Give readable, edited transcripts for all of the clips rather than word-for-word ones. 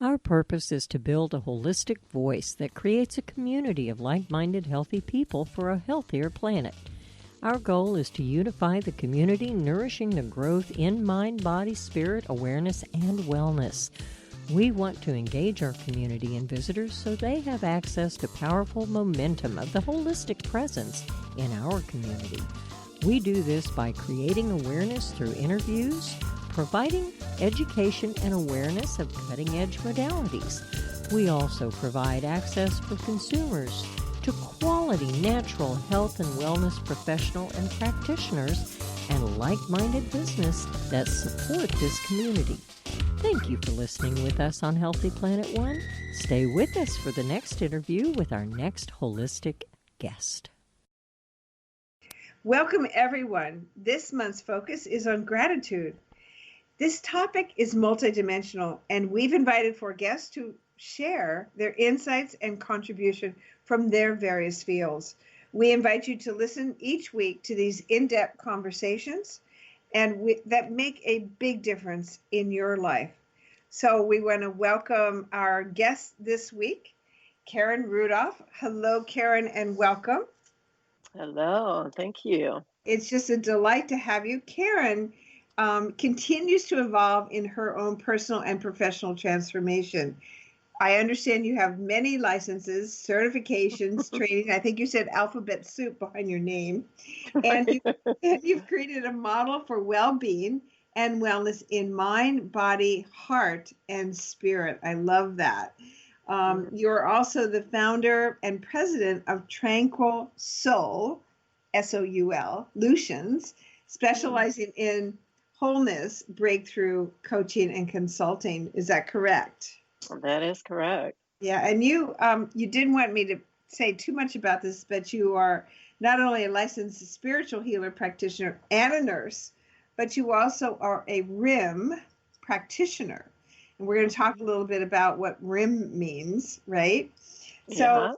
Our purpose is to build a holistic voice that creates a community of like-minded, healthy people for a healthier planet. Our goal is to unify the community, nourishing the growth in mind, body, spirit, awareness, and wellness. We want to engage our community and visitors so they have access to powerful momentum of the holistic presence in our community. We do this by creating awareness through interviews, providing education and awareness of cutting-edge modalities. We also provide access for consumers to quality natural health and wellness professional and practitioners and like-minded business that support this community. Thank you for listening with us on Healthy Planet One. Stay with us for the next interview with our next holistic guest. Welcome, everyone. This month's focus is on gratitude. This topic is multidimensional, and we've invited 4 guests to share their insights and contribution from their various fields. We invite you to listen each week to these in-depth conversations that make a big difference in your life. So we want to welcome our guest this week, Karen Rudolf. Hello, Karen, and welcome. Hello, thank you. It's just a delight to have you. Karen continues to evolve in her own personal and professional transformation. I understand you have many licenses, certifications, training. I think you said alphabet soup behind your name. And you've created a model for well-being and wellness in mind, body, heart, and spirit. I love that. You're also the founder and president of Tranquil Soul, S-O-U-L, Lutions, specializing in wholeness, breakthrough, coaching, and consulting. Is that correct? That is correct. Yeah, and you didn't want me to say too much about this, but you are not only a licensed spiritual healer practitioner and a nurse, but you also are a RIM practitioner. And we're going to talk a little bit about what RIM means, right? Yeah. So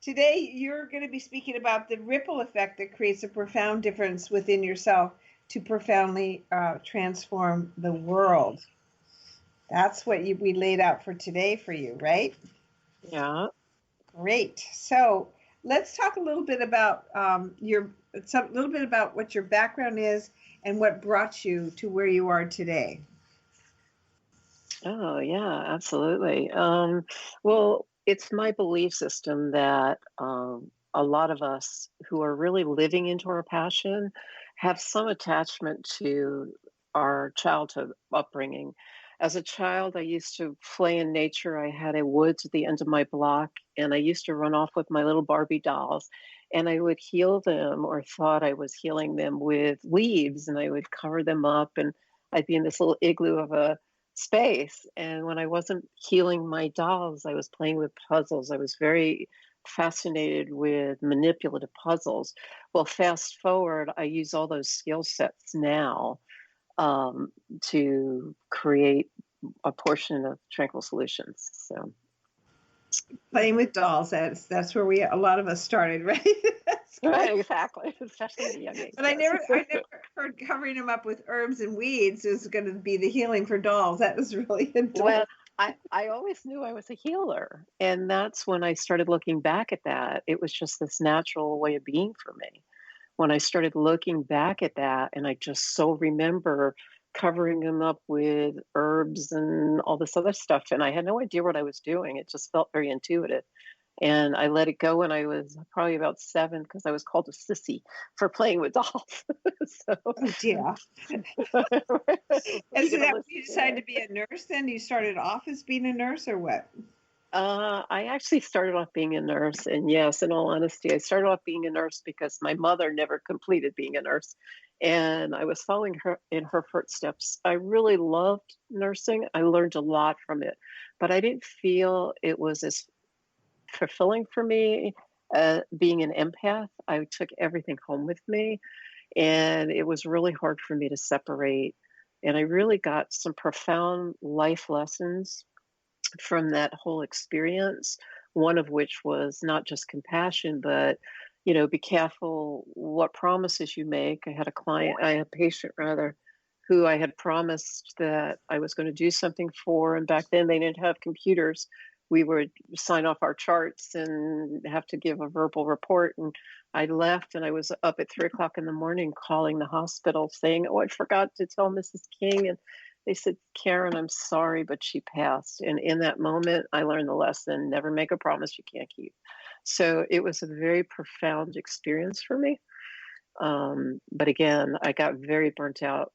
today you're going to be speaking about the ripple effect that creates a profound difference within yourself to profoundly transform the world. That's what we laid out for today for you, right? Yeah. Great. So let's talk a little bit about what your background is and what brought you to where you are today. Oh, yeah, absolutely. Well, it's my belief system that a lot of us who are really living into our passion have some attachment to our childhood upbringing. As a child, I used to play in nature. I had a woods at the end of my block, and I used to run off with my little Barbie dolls, and I would heal them or thought I was healing them with leaves, and I would cover them up, and I'd be in this little igloo of a space. And when I wasn't healing my dolls, I was playing with puzzles. I was very fascinated with manipulative puzzles. Well, fast forward, I use all those skill sets now to create a portion of Tranquil Solutions. So playing with dolls, that's where a lot of us started, right? Right, exactly. Especially the young age. But I never heard covering them up with herbs and weeds is going to be the healing for dolls. That was really adorable. Well, I always knew I was a healer, and that's when I started looking back at that. It was just this natural way of being for me. When I started looking back at that, and I just so remember covering them up with herbs and all this other stuff, and I had no idea what I was doing. It just felt very intuitive. And I let it go when I was probably about 7 because I was called a sissy for playing with dolls. So, oh dear. And so that you decided to be a nurse then? You started off as being a nurse or what? I actually started off being a nurse. And yes, in all honesty, I started off being a nurse because my mother never completed being a nurse. And I was following her in her footsteps. I really loved nursing. I learned a lot from it, but I didn't feel it was as fulfilling for me. Being an empath, I took everything home with me, and it was really hard for me to separate. And I really got some profound life lessons from that whole experience, one of which was not just compassion, but be careful what promises you make. I had a patient rather, who I had promised that I was going to do something for. And back then they didn't have computers. We would sign off our charts and have to give a verbal report. And I left and I was up at 3 o'clock in the morning calling the hospital saying, oh, I forgot to tell Mrs. King. And they said, Karen, I'm sorry, but she passed. And in that moment, I learned the lesson, never make a promise you can't keep. So it was a very profound experience for me. But again, I got very burnt out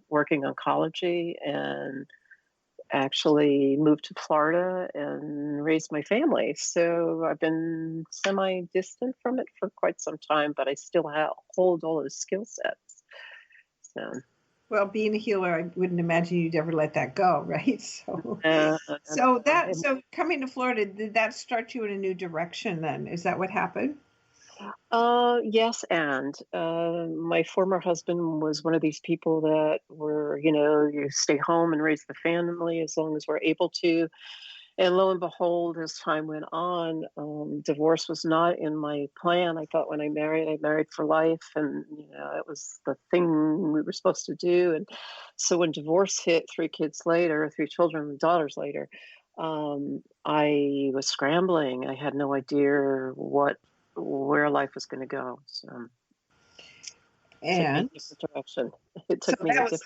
working oncology and actually moved to Florida and raised my family. So I've been semi-distant from it for quite some time, but I still hold all those skill sets. So. Well, being a healer, I wouldn't imagine you'd ever let that go, right? So coming to Florida, did that start you in a new direction then? Is that what happened? Yes, and my former husband was one of these people that were, you stay home and raise the family as long as we're able to. And lo and behold, as time went on, divorce was not in my plan. I thought when I married for life, and it was the thing we were supposed to do. And so when divorce hit, 3 children, daughters later, I was scrambling. I had no idea where life was going to go. So and it took me a different direction. That was a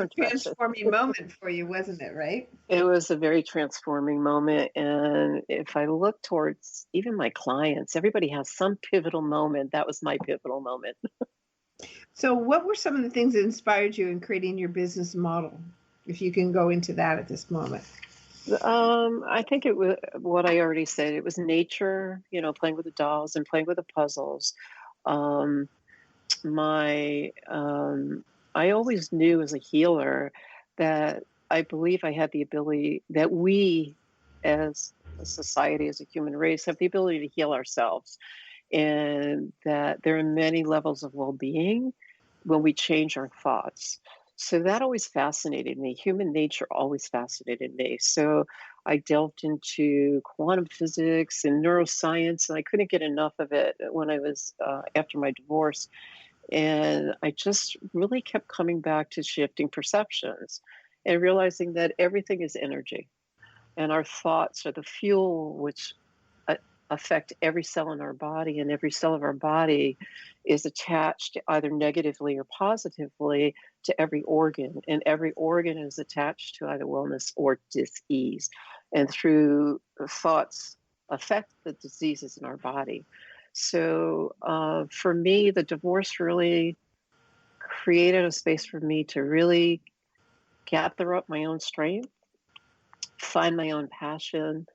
transforming moment for you, wasn't it? Right? It was a very transforming moment. And if I look towards even my clients, everybody has some pivotal moment. That was my pivotal moment. So what were some of the things that inspired you in creating your business model? If you can go into that at this moment. I think it was what I already said. It was nature, playing with the dolls and playing with the puzzles. I always knew as a healer that I believe I had the ability, that we as a society, as a human race, have the ability to heal ourselves, and that there are many levels of well-being when we change our thoughts. So that always fascinated me. Human nature always fascinated me. So I delved into quantum physics and neuroscience, and I couldn't get enough of it when I was after my divorce. And I just really kept coming back to shifting perceptions and realizing that everything is energy, and our thoughts are the fuel which affect every cell in our body, and every cell of our body is attached either negatively or positively to every organ, and every organ is attached to either wellness or dis-ease, and through thoughts affect the diseases in our body. So for me, the divorce really created a space for me to really gather up my own strength, find my own passion,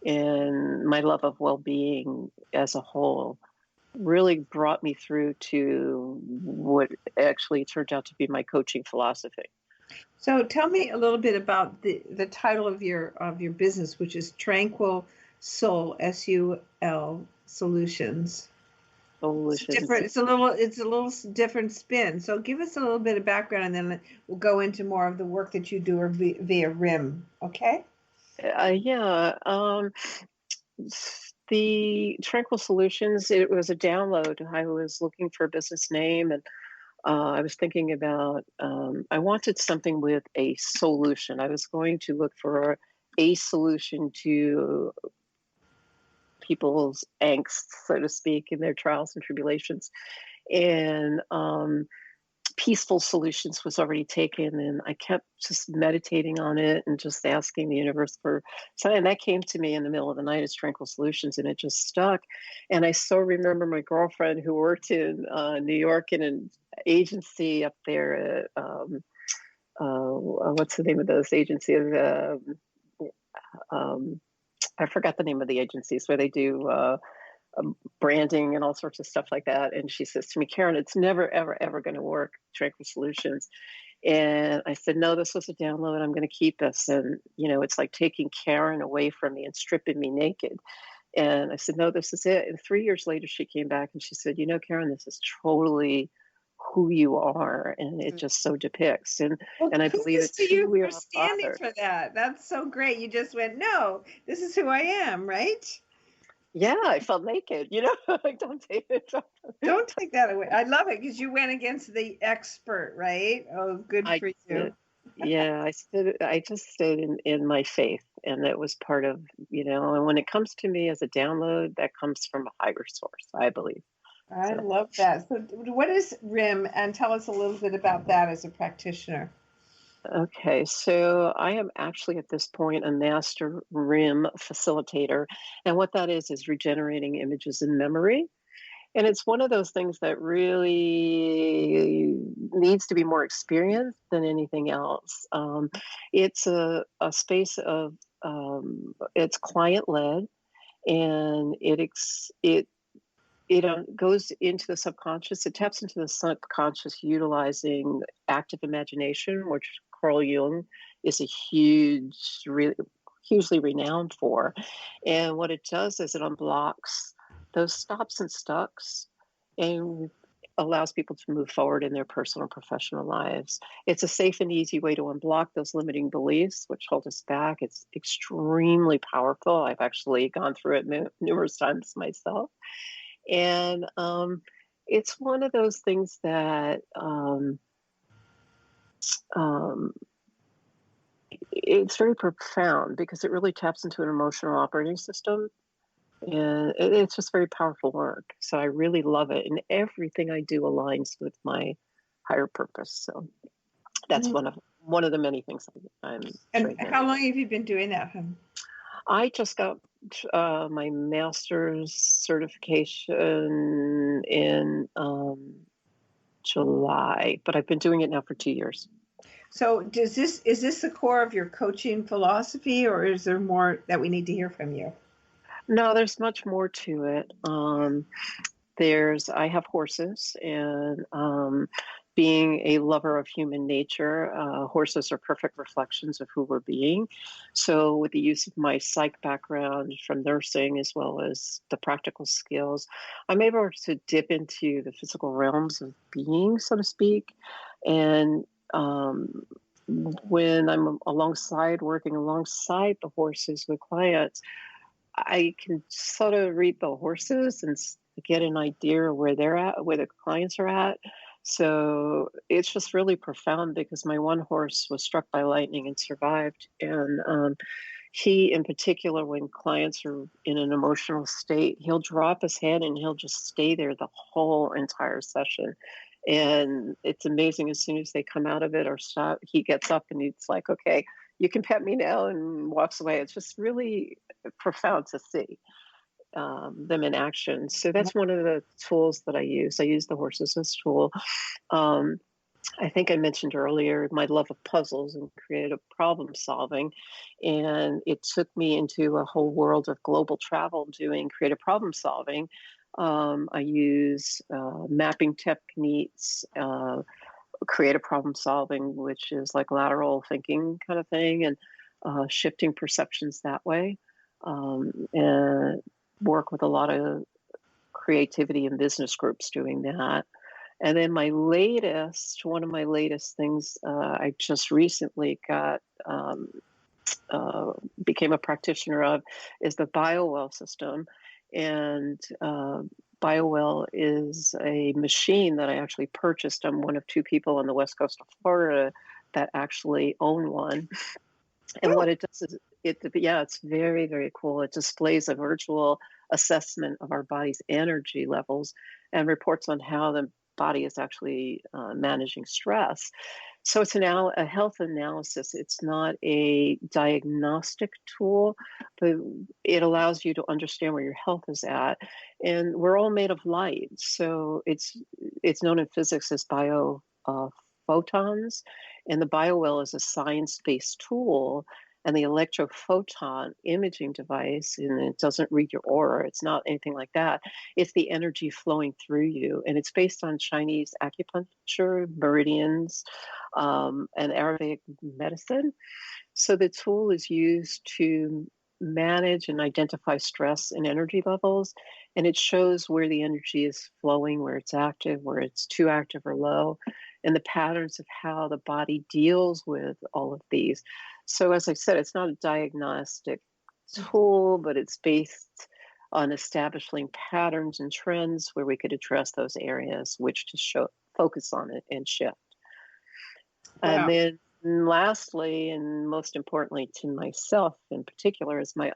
and my love of well-being as a whole really brought me through to what actually turned out to be my coaching philosophy. So tell me a little bit about the title of your business, which is Tranquil Soul, SUL Solutions. It's a little different spin. So give us a little bit of background, and then we'll go into more of the work that you do via RIM. Okay? The Tranquil Solutions, it was a download. I was looking for a business name, and I was thinking about, I wanted something with a solution. I was going to look for a solution to people's angst, so to speak, in their trials and tribulations. And Peaceful Solutions was already taken, and I kept just meditating on it and just asking the universe for something. And that came to me in the middle of the night as Tranquil Solutions, and it just stuck. And I so remember my girlfriend who worked in New York in an agency up there. What's the name of those agencies? I forgot the name of the agencies where they do branding and all sorts of stuff like that. And she says to me, Karen, it's never, ever, ever going to work, Tranquil Solutions. And I said, no, this was a download. I'm going to keep this. And, it's like taking Karen away from me and stripping me naked. And I said, no, this is it. And 3 years later, she came back and she said, Karen, this is totally who you are, and it just so depicts. And I believe it's who you for standing for that. That's so great. You just went, no, this is who I am, right? Yeah, I felt naked, like, don't take it. Don't take that away. I love it because you went against the expert, right? Oh, good I for you. did. Yeah, I just stood in my faith, and it was part of, and when it comes to me as a download, that comes from a higher source, I believe. I So, love that. So, what is RIM? And tell us a little bit about that as a practitioner. okay, so I am actually at this point a master RIM facilitator, and what that is regenerating images in memory. And it's one of those things that really needs to be more experienced than anything else. It's a space of it's client led, and it goes into the subconscious. It taps into the subconscious utilizing active imagination, which Carl Jung is a hugely renowned for. And what it does is it unblocks those stops and stucks and allows people to move forward in their personal and professional lives. It's a safe and easy way to unblock those limiting beliefs which hold us back. It's extremely powerful. I've actually gone through it numerous times myself. And it's one of those things that um, it's very profound because it really taps into an emotional operating system. And it's just very powerful work. So I really love it. And everything I do aligns with my higher purpose. So that's Mhm. one of the many things I'm And trained in. how long have you been doing that, hon? I just got my master's certification in July, but I've been doing it now for 2 years. So, is this the core of your coaching philosophy, or is there more that we need to hear from you? No, there's much more to it. I have horses, and being a lover of human nature, horses are perfect reflections of who we're being. So, with the use of my psych background from nursing as well as the practical skills, I'm able to dip into the physical realms of being, so to speak. And when I'm working alongside the horses with clients, I can sort of read the horses and get an idea of where they're at, where the clients are at. So it's just really profound because my one horse was struck by lightning and survived. And he, in particular, when clients are in an emotional state, he'll drop his head and he'll just stay there the whole entire session. And it's amazing. As soon as they come out of it or stop, he gets up and he's like, okay, you can pet me now, and walks away. It's just really profound to see them in action. So that's one of the tools that I use. I use the horses as a tool. Um, I think I mentioned earlier my love of puzzles and creative problem solving. And it took me into a whole world of global travel doing creative problem solving. I use mapping techniques, creative problem solving, which is like lateral thinking kind of thing, and shifting perceptions that way. And work with a lot of creativity and business groups doing that. And then one of my latest things, I just recently became a practitioner of, is the BioWell system. And BioWell is a machine that I actually purchased. I'm one of two people on the west coast of Florida that actually own one. And what it does is it's very, very cool. It displays a virtual assessment of our body's energy levels and reports on how the body is actually managing stress. So it's a health analysis. It's not a diagnostic tool, but it allows you to understand where your health is at. And we're all made of light, so it's known in physics as photons, and the BioWell is a science-based tool, and the electrophoton imaging device, and it doesn't read your aura. It's not anything like that. It's the energy flowing through you, and it's based on Chinese acupuncture, meridians, and Ayurvedic medicine. So the tool is used to manage and identify stress and energy levels, and it shows where the energy is flowing, where it's active, where it's too active or low, and the patterns of how the body deals with all of these. So as I said, it's not a diagnostic tool, but it's based on establishing patterns and trends where we could address those areas, which to focus on it and shift. And Wow. then lastly, and most importantly to myself in particular, is my